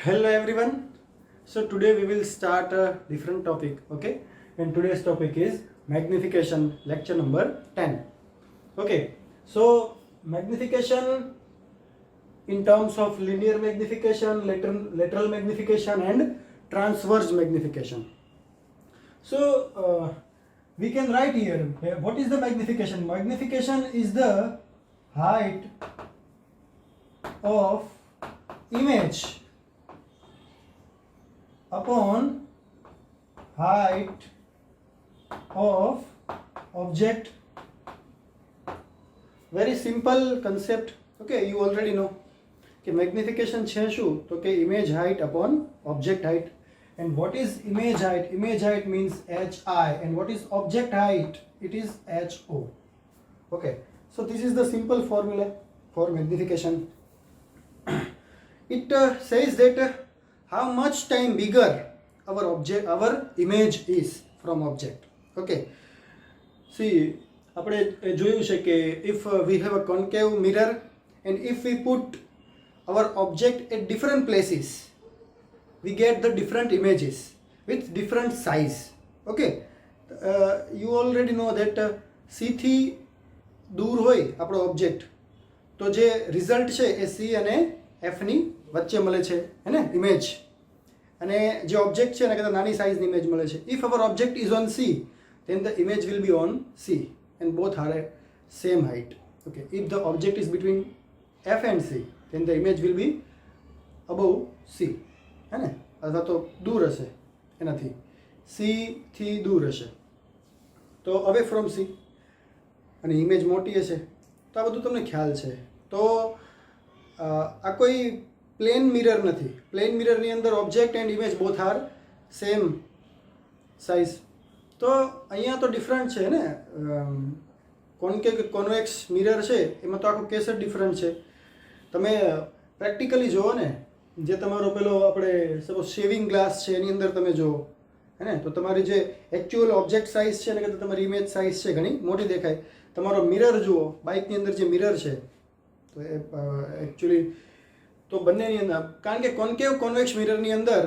Hello everyone. So today we will start a different topic, okay? And today's topic is magnification, lecture number 10. Okay. So magnification in terms of linear magnification, lateral magnification and transverse magnification. So we can write here what is the magnification? Magnification is the height of image upon height of object. Very simple concept. Okay, you already know કે magnification છે શું તો કે image height upon object height. And what is image height? Image height means hi, and what is object height? It is ho. Okay, so this is the simple formula for magnification. It says that how much time bigger our image is from object. Okay, see આપણે જોયું છે કે if we have a concave mirror and if we put our object at different places, we get the different images with different size. Okay, you already know that C થી દૂર હોય આપણો object તો જે રિઝલ્ટ છે એ C અને F ની વચ્ચે મળે છે હે ને ઇમેજ, અને જે ઓબ્જેક્ટ છે એના કરતાં નાની સાઇઝની ઇમેજ મળે છે. If our object is on C, then the image will be on C and both are at same height. Okay, if the object is between F and C, then the image will be above C. હે ને, અથવા તો દૂર હશે એનાથી, C થી દૂર હશે તો અવે ફ્રોમ C, અને ઇમેજ મોટી હશે તો આ બધું તમને ખ્યાલ છે. તો આ કોઈ પ્લેન મિરર નથી. પ્લેન મિરરની અંદર object and image both are same size. તો અહીંયા તો ડિફરન્ટ છે ને, કોન્વેક્સ મિરર છે એમાં તો આખો કેસ જ ડિફરન્ટ છે. તમે પ્રેક્ટિકલી જુઓ ને, જે તમારો પેલો આપણે સપોઝ શેવિંગ ગ્લાસ છે એની અંદર તમે જુઓ હે ને, તો તમારી જે એકચ્યુઅલ ઓબ્જેક્ટ સાઇઝ છે એના કરતાં તમારી ઇમેજ સાઇઝ છે ઘણી મોટી દેખાય. તમારો મિરર જુઓ, બાઇકની અંદર જે મિરર છે તો એ એકચ્યુઅલી તો બંનેની અંદર, કારણ કે કોન્કેવ કોન્વેક્સ મિરરની અંદર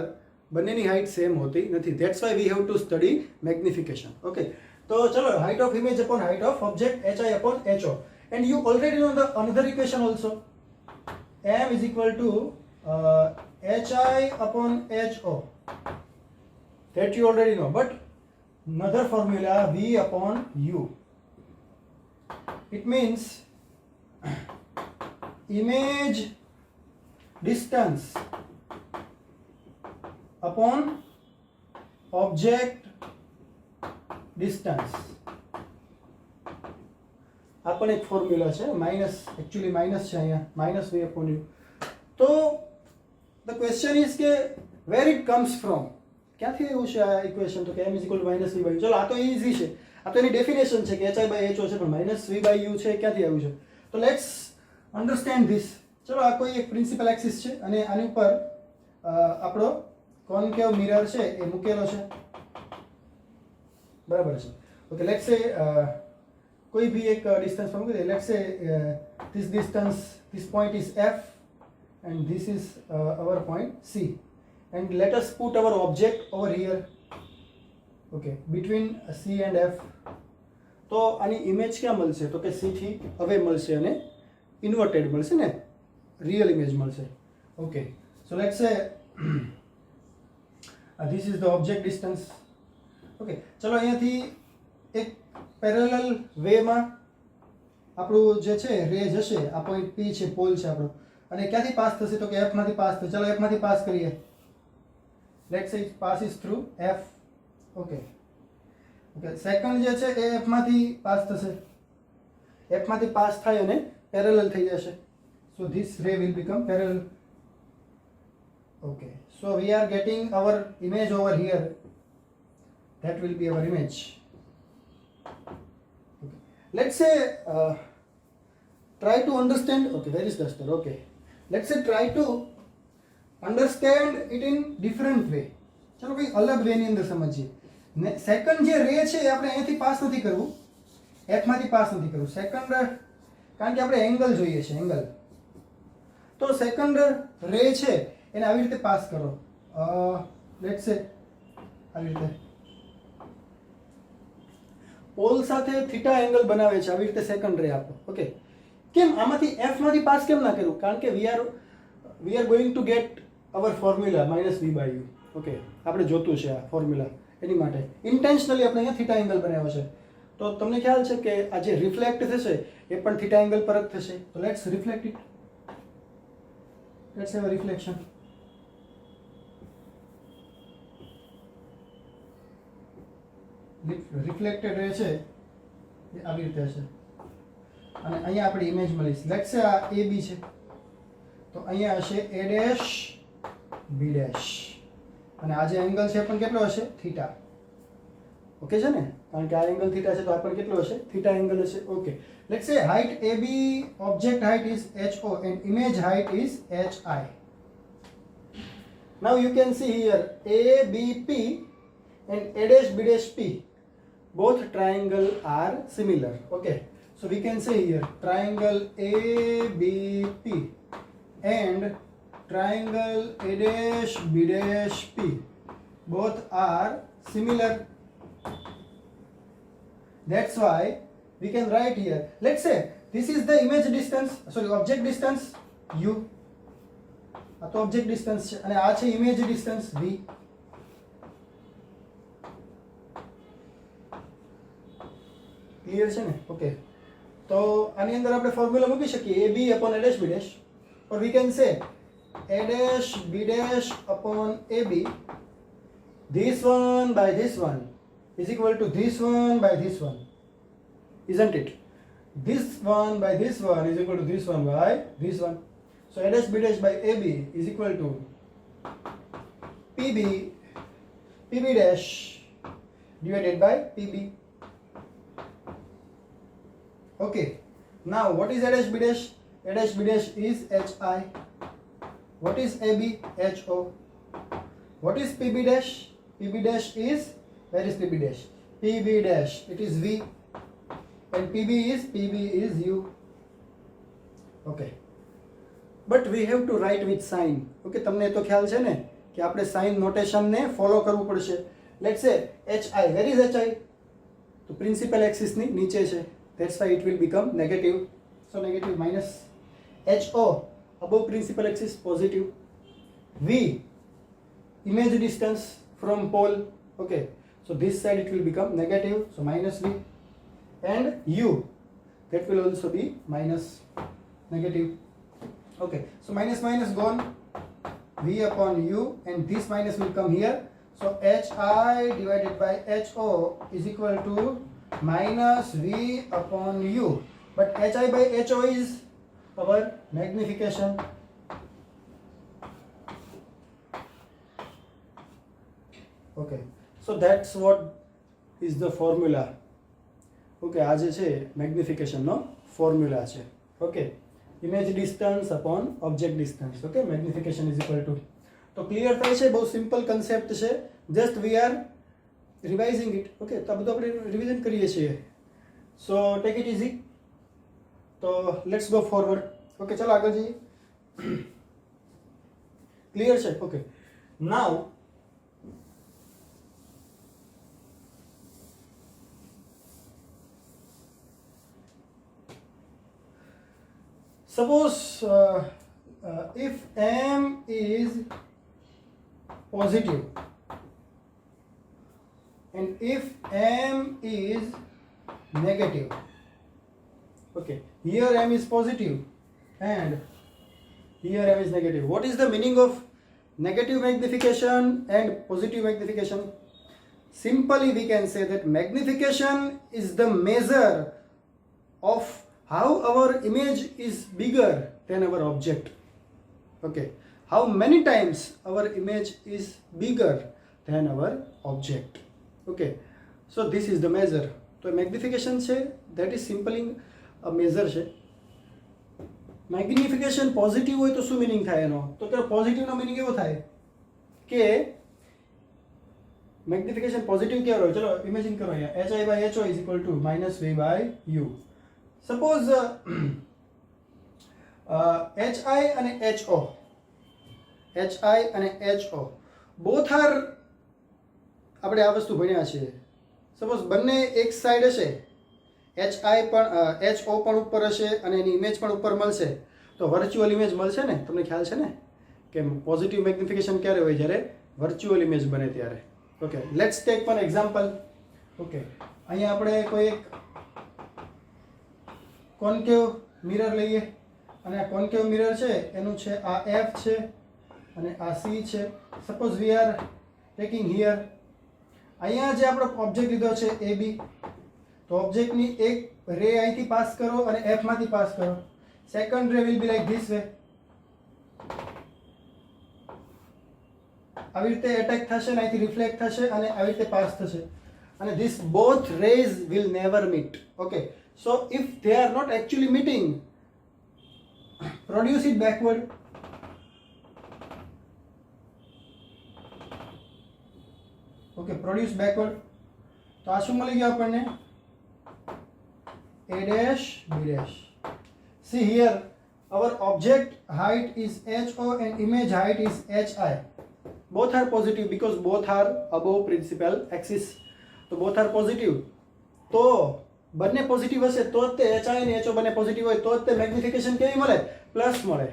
બંનેની હાઇટ સેમ હોતી નથી. That's why we have to study magnification. Okay, તો ચલો, height of image upon height of object hi upon ho. And you already know the another equation also. M is equal to hi upon ho. That you already know. But another formula, v upon u. It means image distance upon object distance. આ પણ એક formula છે, minus, actually minus છે અહીંયા, minus v upon u. તો the question is કે where it comes from? ક્યાંથી આવ્યું છે આ ઇક્વેશન? તો કે m is equal to minus v by u. ચલો, આ તો ઇઝી છે, આ તો એની ડેફિનેશન છે કે hi by ho છે, પણ માઇનસ v by u છે, ક્યાંથી આવ્યું છે? તો લેટ્સ અન્ડરસ્ટેન્ડ ધીસ. ચલો, આ કોઈ એક પ્રિન્સિપલ એક્સિસ છે અને આની ઉપર આપણો કોન્કેવ મિરર છે એ મૂકેલો છે, બરાબર છે. ઓકે, લેટ્સ સે કોઈ ભી એક ડિસ્ટન્સ પર મૂકી દે. Let's say this distance, this point is F and this is our point C, and let us put our object over here. Okay, between C and F. તો આની ઇમેજ ક્યાં મળશે? તો કે C થી હવે મળશે અને ઇન્વર્ટેડ મળશે ને, રિયલ ઇમેજ મળશે. ઓકે, સો લેટ્સ સે this is the object distance. Okay, ચલો, અહીંયાથી એક પેરેલલ વેમાં આપણું જે છે રે જશે, આ પોઈન્ટ P છે, પોલ છે આપણો, અને ક્યાંથી પાસ થશે? તો કે F માંથી પાસ થશે. ચલો, F માંથી પાસ કરીએ. લેટ્સ સે it passes through F. Okay, okay, second જે છે એ F માંથી પાસ થશે. F માંથી પાસ થાય અને પેરેલલ થઈ જશે. So this ray will become parallel. Okay, so we are getting our image over here. That will be our image. Okay, let's say try to understand. Okay, where is duster? Okay, let's say try to understand it in different way. ચલો, કોઈ અલગ way ની અંદર સમજીએ. Second જે રે છે એ આપણે અહીંયાથી પાસ નથી કરવું, F માંથી પાસ નથી કરવું. સેકન્ડ, કારણ કે આપણે એંગલ જોઈએ છે, એંગલ. તો સેકન્ડ રે છે એને આવી રીતે પાસ કરો. લેટ્સ સે આવી રીતે પોલ સાથે થીટા એંગલ બનાવે છે, આવી રીતે સેકન્ડ રે આપો. ઓકે, કેમ આમાંથી એફ માંથી પાસ કેમ ના કર્યું? કારણ કે we are going to get our formula -v/u. Okay, આપણે જોતું છે આ ફોર્મ્યુલા, એની માટે ઇન્ટેન્શનલી આપણે અહીંયા થીટા એંગલ બનાવ્યો છે. તો તમને ખ્યાલ છે કે આ જે રિફ્લેક્ટ થશે એ પણ થીટા એંગલ પર જ થશે. તો let's reflect it. Let's have a reflection. Reflected ray છે એ આવી રીતે હશે અને અહીંયા આપણે ઇમેજ મળીશ. લેટ્સ સે આ AB છે તો અહીંયા હશે A', B' અને આ જે એંગલ છે પણ કેટલો હશે? થીટા. ઓકે છે ને? કારણ કે આ એંગલ થીટા છે તો આ પણ કેટલો હશે? થીટા એંગલ હશે. ઓકે, લેટ્સ સે height AB, object height is HO and image height is HI. Now you can see here ABP and A', B', both triangle are similar. Okay, so we can say here triangle ABP and triangle A', B', both are similar. That's why we can write here, let's say this is the image distance, sorry, object distance u, આ તો object distance છે અને આ છે image distance v. Clear છે ને? Okay, તો આની અંદર આપણે ફોર્મ્યુલા મૂકી શકીએ AB/A', or we can say A'/B' this one by this one is equal to this one by this one, isn't it? This one by this one is equal to this one by this one. So A'/B' by AB is equal to PB divided by PB. Okay, now what is A'/B'? A'/B' is HI. What is AB? HO. What is PB'? PB' is, where is PB'? PB' it is V and PB is U. Okay, but we have to write with sign. Okay, તમને તો ખ્યાલ છે ને કે આપણે sign notation ને follow કરવું પડશે. લેટ્સ સે HI, where is HI? તો પ્રિન્સિપલ એક્સિસ ની નીચે છે. That's why it will become negative. So negative minus HO above principal axis positive. V, image distance from pole. Okay, so this side it will become negative, so minus V. And U, that will also be minus negative. Okay, so minus gone, V upon U, and this minus will come here. So HI divided by HO is equal to minus V upon U. But HI by HO is our magnification. Okay, so that's what is the formula. Okay, આ જે છે magnification નો formula છે. Okay, image distance upon object distance. Okay, magnification is equal to. તો clear થાય છે? બહુ simple concept છે. Just we are revising it. Okay, તો આ બધું આપણે રિવિઝન કરીએ છીએ. So take it easy. તો લેટ્સ ગો ફોરવર્ડ. ઓકે, ચલો આગળ જઈએ. ક્લિયર છે? Okay, now suppose if M is positive and if M is negative. Okay, here M is positive and here M is negative. What is the meaning of negative magnification and positive magnification? Simply we can say that magnification is the measure of how our image is bigger than our object. Okay, how many times our image is bigger than our object. Okay, so this is the measure. So magnification છે that is simply a measure છે. Magnification positive હોય તો શું meaning થાય એનો? તો કે positive નો meaning એવો થાય કે magnification positive કેવો હોય? ચલો imagine કરો અહીંયા HI by HO is equal to minus V by U. Suppose HI and HO HI અને HO બોથ આર, આપણે આ વસ્તુ ભણ્યા છીએ. સપોઝ બંને એક સાઈડ હશે, HI પણ HO પણ ઉપર હશે અને એની ઇમેજ પણ ઉપર મળશે, તો વર્ચ્યુઅલ ઇમેજ મળશે ને. તમને ખ્યાલ છે ને કે પોઝિટિવ મેગ્નિફિકેશન ક્યારે હોય? જ્યારે વર્ચ્યુઅલ ઇમેજ બને ત્યારે. Okay, let's take one example. Okay, અહીંયા આપણે કોઈ એક કોન્કેવ મિરર લઈએ અને આ કોન્કેવ મિરર છે એનું છે આ F છે અને આ C છે. Suppose we are taking here, અહીંયા જે આપણો ઓબ્જેક્ટ લીધો છે AB, તો ઓબ્જેક્ટની એક રે અહીંથી પાસ કરો અને F માંથી પાસ કરો. સેકન્ડ રે will be like this way, આવી રીતે એટેક થશે અને અહીંથી રિફ્લેક્ટ થશે અને આવી રીતે પાસ થશે, અને this both rays will never meet. Okay, so if they are not actually meeting, produce it backward. Okay, produce backward. તો આ શું મળી ગયું આપણને? A dash B dash. See here, our object height is HO and image height is HI. Both are positive because both are above principal axis. તો both are positive. તો બંને positive હશે તો જ તે HI અને HO બંને positive હોય તો જ તે મેગ્નિફિકેશન કેવી મળે? પ્લસ મળે.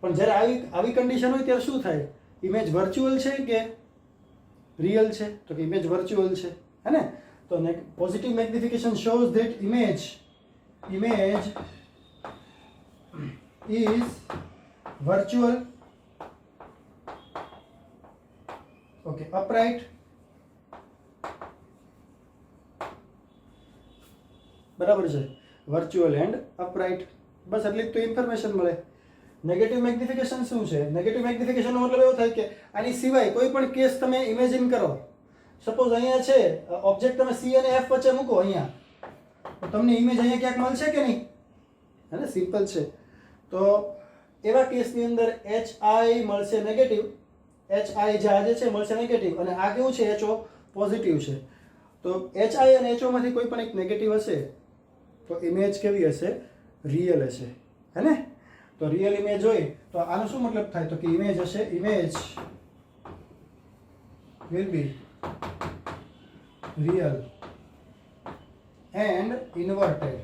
પણ જ્યારે આવી કન્ડિશન હોય ત્યારે શું થાય? ઇમેજ વર્ચ્યુઅલ છે કે રિયલ છે? તો કે ઇમેજ વર્ચ્યુઅલ છે, હે ને? તો positive magnification shows that image is virtual, okay, upright, બરાબર છે, વર્ચ્યુઅલ એન્ડ અપરાઇટ. બસ એટલી જ તો ઇન્ફોર્મેશન મળે. નેગેટિવ મેગ્નિફિકેશન શું છે? નેગેટિવ મેગ્નિફિકેશનનો મતલબ એવો થાય કે આની સિવાય કોઈ પણ કેસ તમે ઇમેજિન કરો. સપોઝ અહીંયા છે ઓબ્જેક્ટ, તમે C અને F વચ્ચે મૂકો અહીંયા, તો તમને ઇમેજ અહીંયા ક્યાંક મળશે કે નહીં? હે ને? સિમ્પલ છે. તો એવા કેસની અંદર HI મળશે નેગેટિવ, HI જે આજે છે મળશે નેગેટિવ, અને આ કેવું છે? HO પોઝિટિવ છે. તો HI અને HO માંથી કોઈ પણ એક નેગેટિવ હશે તો ઇમેજ કેવી હશે? રિયલ હશે, હે ને? તો રિયલ ઇમેજ હોય તો આનો શું મતલબ થાય? તો કે ઇમેજ હશે, image will be real and inverted.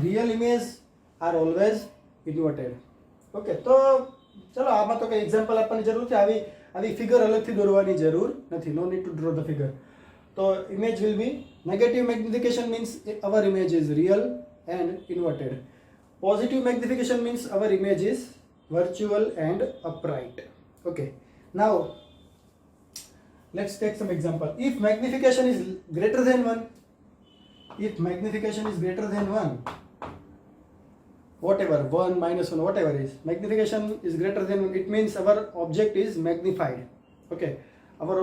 Real image are always inverted. Okay, તો ચલો આમાં તો કઈ એક્ઝામ્પલ આપવાની જરૂર છે, આવી ફિગર અલગથી દોરવાની જરૂર નથી. No need to draw the figure. તો image will be negative magnification means our image is real and inverted. Positive magnification means our image is virtual and upright. Okay, now let's take some example. If magnification is greater than 1, if magnification is greater than 1, whatever 1 minus 1 whatever is, magnification is greater than 1, it means our object is magnified. Okay, our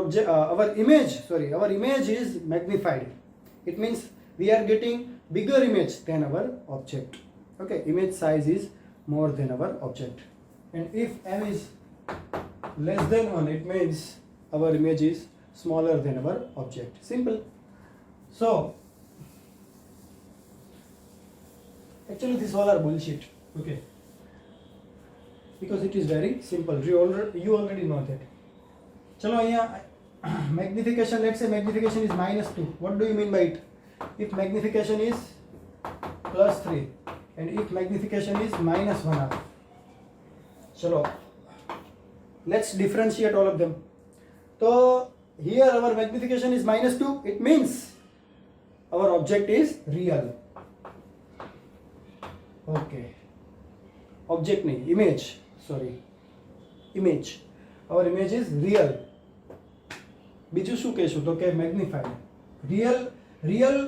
image is magnified. It means we are getting bigger image than our object. Okay, image size is more than our object. And if m is less than 1, it means our image is smaller than our object. Simple. So actually these all are bullshit. Okay, because it is very simple. You already know that. Chalo here magnification, let's say magnification is -2. What do you mean by it? If magnification is +3 and if magnification is -1/2. Chalo, let's differentiate all of them. So here our magnification is -2. It means our object is real. Okay, object nahi, image, sorry, image. Our image is real. બીજું શું કહેશું? તો કે magnified. Real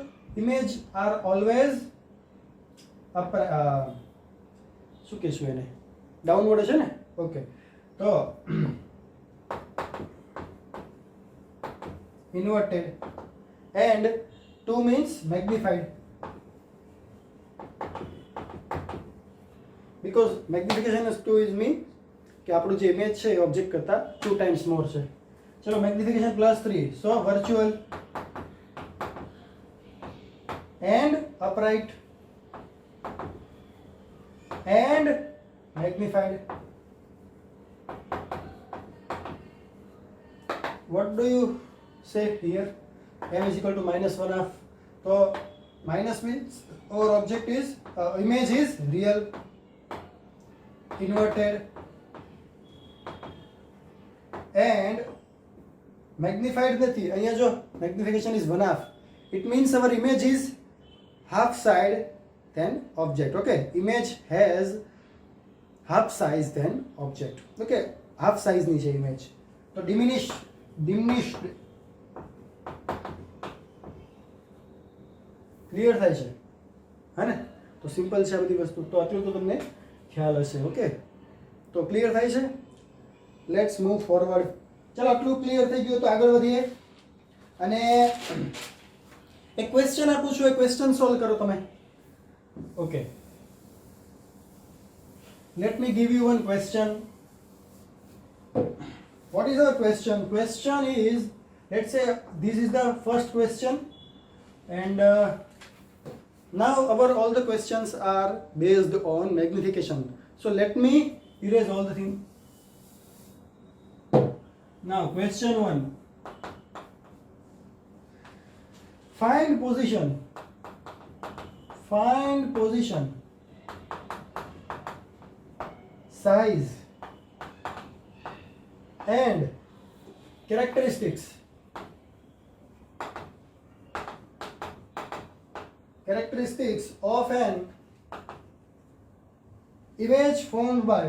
image are always શું કહેશું એને? Downward હશે ને? ઓકે, તો inverted and 2 means magnified, because magnification is 2 is mean કે આપણું જે ઇમેજ છે એ ઓબ્જેક્ટ કરતા 2 times more છે. ચલો magnification +3, so virtual and upright. and magnified. What do you say here? M is equal to -1/2. So minus means our object is image is real, inverted, and magnified નથી. અહીંયા જો magnification is 1/2. It means our image is half side than object. Okay, image has half size than object. Okay, half size ની છે image. તો diminished clear થાય છે હા ને? તો સિમ્પલ છે આ બધી વસ્તુ. તો આટલું તો તમને ખ્યાલ હશે. ઓકે, તો ક્લિયર થાય છે. Let's move forward. ચાલો આટલું ક્લિયર થઈ ગયું તો આગળ વધીએ અને એક ક્વેશ્ચન આપું છું, એ ક્વેશ્ચન સોલ્વ કરો તમે. Okay, let me give you one question. What is our question? Question is, let's say this is the first question, and now all the questions are based on magnification. So let me erase all the thing. Now question 1. Find position, size and characteristics of an image formed by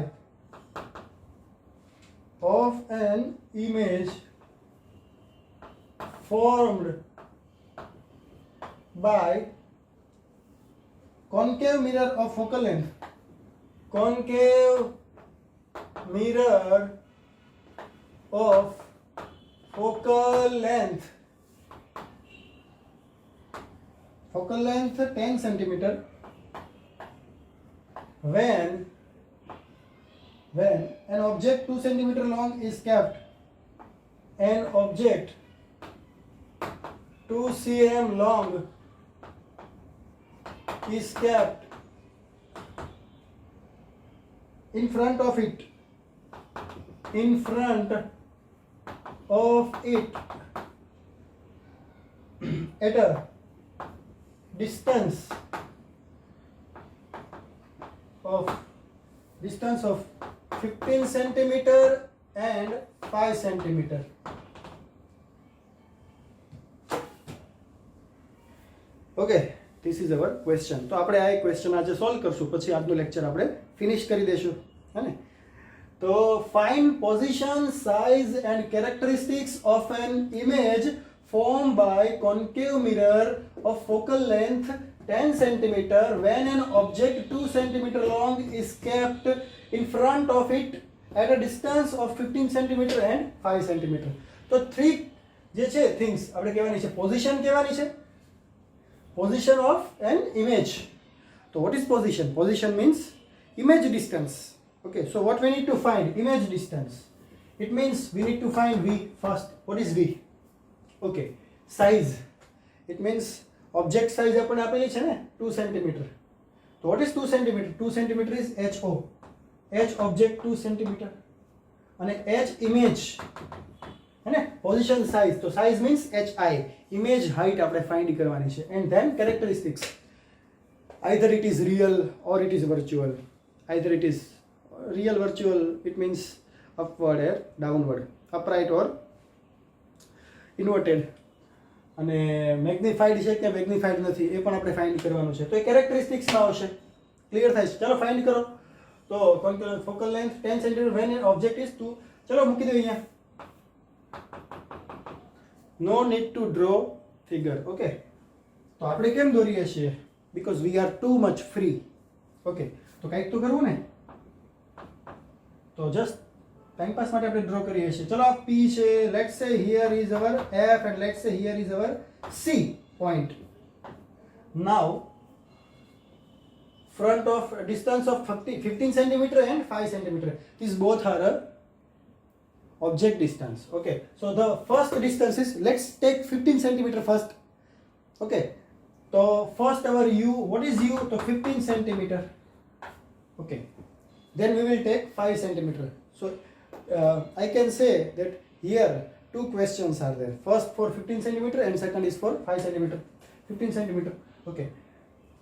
concave mirror of focal length, focal length 10 centimeter, when an object 2 centimeter long is kept, an object 2 cm long is kept in front of it at a distance of 15 centimeter and 5 centimeter. Okay, this is our question. તો આપણે આ એક question આજે solve કરશું, પછી આજનું lecture આપણે finish કરી દઈશું, હે ને? તો find position, size and characteristics of an image formed by concave mirror of focal length 10 centimeter when an object 2 centimeter long is kept in front of it at a distance of 15 centimeter and 5 centimeter. તો three જે છે things આપણે કહેવાની છે. Position કહેવાની છે, position of an image. So what is position? Position means image distance. Okay, so what we need to find? Image distance. It means we need to find V first. What is V? Okay, size. It means object size આપણે આપેલી છે ને 2 centimeter. So what is 2 centimeter? 2 centimeter is HO. H object 2 centimeter અને H image है ना? Position size. तो size means HI. Image height આપણે find કરવાની છે. And then characteristics. Either it is real or it is virtual. Either it is real, virtual. It means upward or downward, upright or inverted. અને magnified છે કે magnified નથી એ પણ આપણે find કરવાનું છે. તો એ કેરેક્ટરિસ્ટિક્સમાં આવશે. ક્લિયર થાય છે? ચાલો ફાઇન્ડ કરો. તો focal length 10 centimetre when an object is 2. ચલો મૂકી દો અહીંયા. No need to draw figure. Okay, તો આપણે કેમ દોરીએ છીએ? Because we are too much free. Okay, તો કંઈક તો કરવું ને. તો જસ્ટ ટાઈમ પાસ માટે આપણે ડ્રો કરીએ છીએ. ચલો આ P છે. લેટ્સ સે here is our F and let's say here is our C point. Now front of distance of 15 centimeter and 5 centimeter. These both are a object distance. Okay, so the first distance is, let's take 15 centimeter first. Okay, so first our U, what is U? So 15 centimeter. Okay, then we will take 5 centimeter. So I can say that here two questions are there. First for 15 centimeter and second is for 5 centimeter. 15 centimeter. Okay.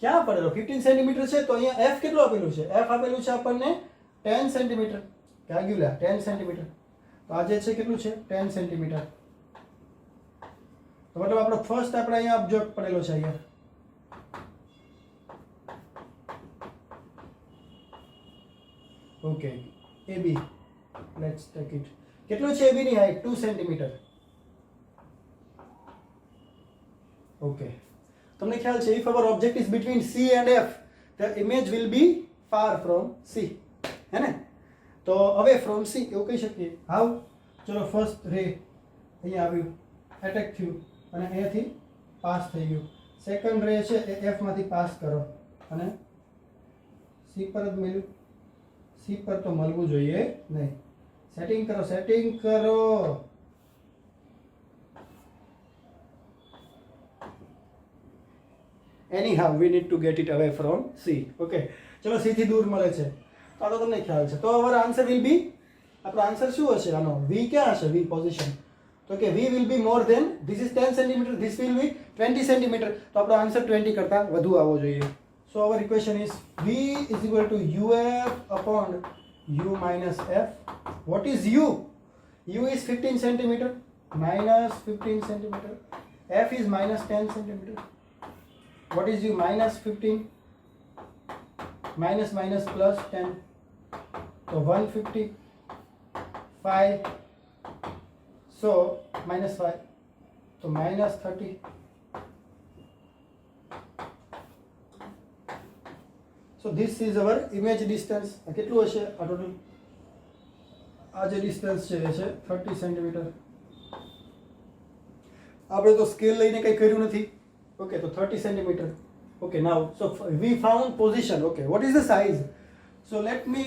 ક્યાં પડેલો 15 centimetre છે તો અહીંયા f કેટલું આપેલું છે? f આપેલું છે આપણને 10 સેન્ટીમીટર. ક્યાંગ્યુલા 10 સેન્ટીમીટર. તો આ જે છે કેટલું છે? 10 સેન્ટીમીટર. તો મતલબ આપણો ફર્સ્ટ આપણે અહીંયા ઓબ્જેક્ટ પડેલો છે અહીંયા. Okay, AB. Let's take it. કેટલું છે AB ની હાઈટ? 2 સેન્ટીમીટર. ઓકે. તમને ખ્યાલ છે, if our object is between C and F, the image will be far from C. હે ને? તો away from C એવું કહી શકીએ. how? ચલો ફર્સ્ટ રે અહીંયા આવ્યું, એટેક થયું અને અહીંયાથી પાસ થઈ ગયું. સેકન્ડ રે છે એ F માંથી પાસ કરો અને C પર જ મળ્યું. C પર તો મળવું જોઈએ નહીં. સેટિંગ કરો, સેટિંગ કરો. Anyhow, we need to get it away from C. Okay. ચલો C થી દૂર મળે છે. તો આ તો તમને ખ્યાલ છે. તો our answer will be, આપણો આન્સર શું હશે આનો? V ક્યાં હશે? V position. તો કે V will be more than, this is 10 cm, this will be 20 cm. તો આપણો આન્સર 20 કરતા વધુ આવવો જોઈએ. So our equation is V is equal to UF upon U minus F. What is U? U is 15 cm minus 15 cm. F is minus 10 cm. What is U? Minus 15 minus minus plus 10. So 155. So minus 5. So minus 30. So this is our image distance. કેટલું હશે આ total? આ જે distance છે એ છે 30 centimetre. આપણે તો scale લઈને કંઈ કર્યું નથી. Okay, so 30 centimeter. Okay, now, so we found position. Okay, what is the size? So let me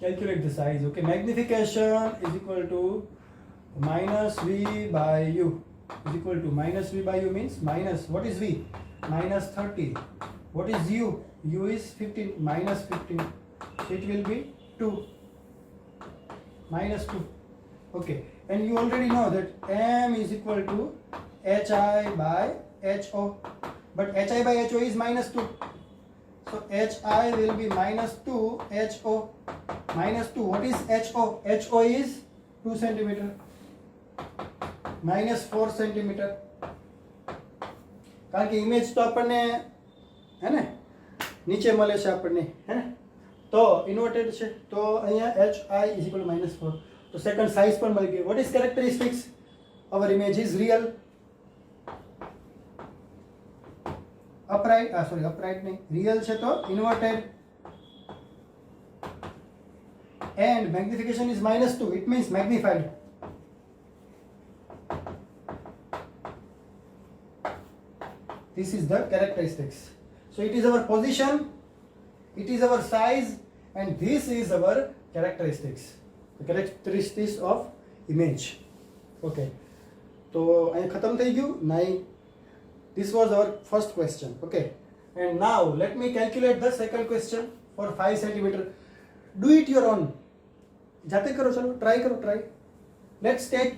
calculate the size. Okay, magnification is equal to minus V by U is equal to minus V by U means minus, what is V? Minus 30. What is U? U is 15 minus 15. So it will be 2 minus 2. Okay, and you already know that M is equal to HI by HO, but HI by HO is minus 2. So HI will be minus 2 HO. Minus 2. What is HO? HO is 2 centimeter. Minus 4 centimeter. કારણ કે image તો આપણને હે ને નીચે મળે છે આપણને, હે ને? તો ઇન્વર્ટેડ છે તો અહીંયા HI is equal to minus 4. તો સેકન્ડ સાઇઝ પણ મળી ગઈ. What is characteristics? Our image is real. upright, upright नहीं, real છે તો inverted, and magnification is minus 2, it means magnified. This is the characteristics. So it is our position, it is our size, and this is our characteristics. The characteristics of image. Okay. तो અહીં ખતમ થઈ ગયું? નહીં. This was our first question. Okay. And now let me calculate the second question for 5 centimeter. Do it your own. જાતે કરો, ચલો try કરો, try. Let's take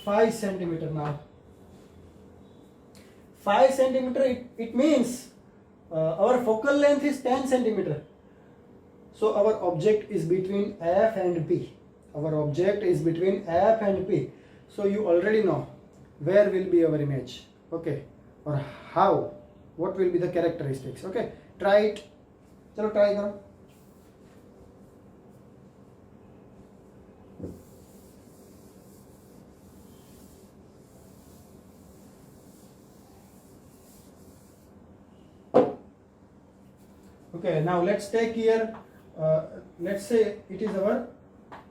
5 centimeter now. 5 centimeter, it means our focal length is 10 centimeter. So our object is between F and P. Our object is between F and P. So you already know where will be our image. Okay, or how, what will be the characteristics. Okay, try it. Chalo try karo. Okay, now let's take here, let's say it is our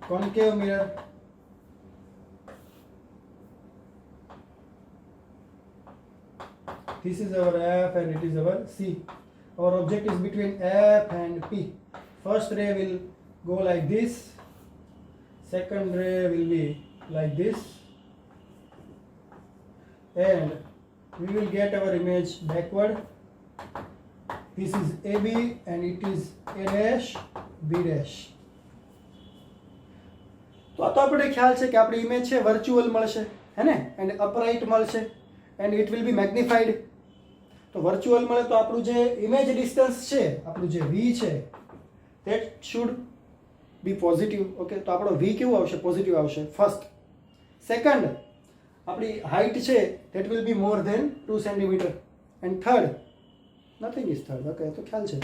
concave mirror. This is our F and it is our C. Our object is between F and P. First ray will go like this, second ray will be like this, and we will get our image backward, this is AB and it is A dash B dash. તો આ તો આપણે ખ્યાલ છે કે આપણી image છે virtual મળશે હે ને એન્ડ અપરાઇટ મળશે and it will be magnified. તો વર્ચ્યુઅલ મળે તો આપણું જે ઇમેજ ડિસ્ટન્સ છે આપણું જે V છે that should be positive. Okay, તો આપણો V કેવું આવશે? પોઝિટિવ આવશે ફર્સ્ટ. સેકન્ડ, આપણી હાઇટ છે that will be more than 2 cm. And third, nothing is third. Okay, તો ખ્યાલ છે.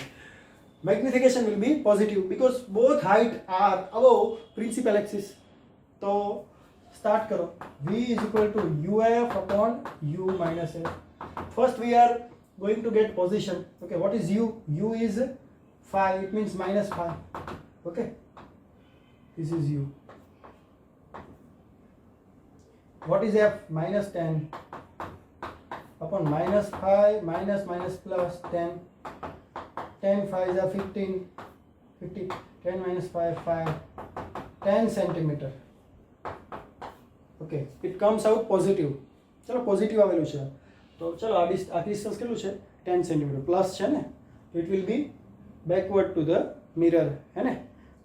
Magnification will be positive because both height are above principal axis. तो start करो. V is equal to UF upon U minus F. First we are going to get position. Okay, what is U? U is 5. It means minus 5. Okay, this is U. What is F? Minus 10 upon minus 5 minus minus plus 10. 10 5 is 15. 50. 10 minus 5 5. 10 centimeter. Okay, it comes out positive. ચલો positive આવેલું છે તો ચલો આ distance કેટલું છે? 10 centimetre plus છે ને, તો it will be backward to the mirror હે ને,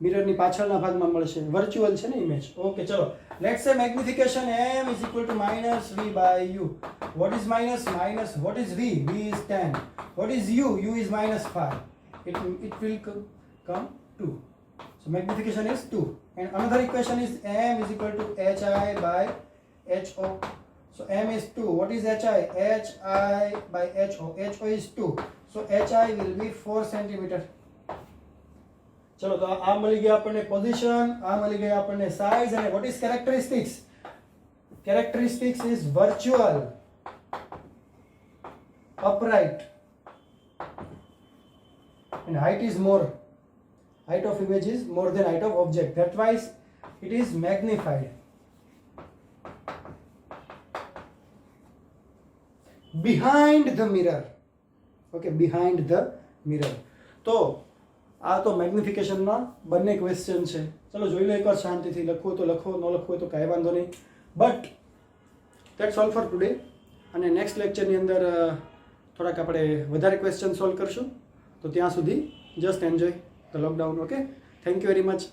મિરરની પાછળના ભાગમાં મળશે. વર્ચ્યુઅલ છે ને ઇમેજ. ઓકે, ચલો લેટ્સ સે magnification m is equal to minus v by u. What is minus? Minus, what is v? V is 10. What is u? U is minus 5. It will come 2. So magnification is 2. And another equation is m is equal to hi by ho. So m is 2. What is hi? Hi by ho. Ho is 2. So hi will be 4 centimeter. ચલો તો આ મળી ગયા આપણને position, આ મળી ગયા આપણને સાઇઝ. અને what is characteristics? Characteristics is virtual, upright, and height is more. Height of image is more than height of object. That's why it is magnified. Behind the mirror. Okay, behind the mirror. તો આ તો મેગ્નિફિકેશનના બંને question છે. ચલો જોઈ લો એકવાર શાંતિથી. લખવું તો લખો, ન લખવું હોય તો કાંઈ વાંધો નહીં. But that's all four today. અને નેક્સ્ટ લેક્ચરની અંદર થોડાક આપણે વધારે ક્વેશ્ચન સોલ્વ કરશું. તો ત્યાં સુધી just enjoy the lockdown. Okay, thank you very much.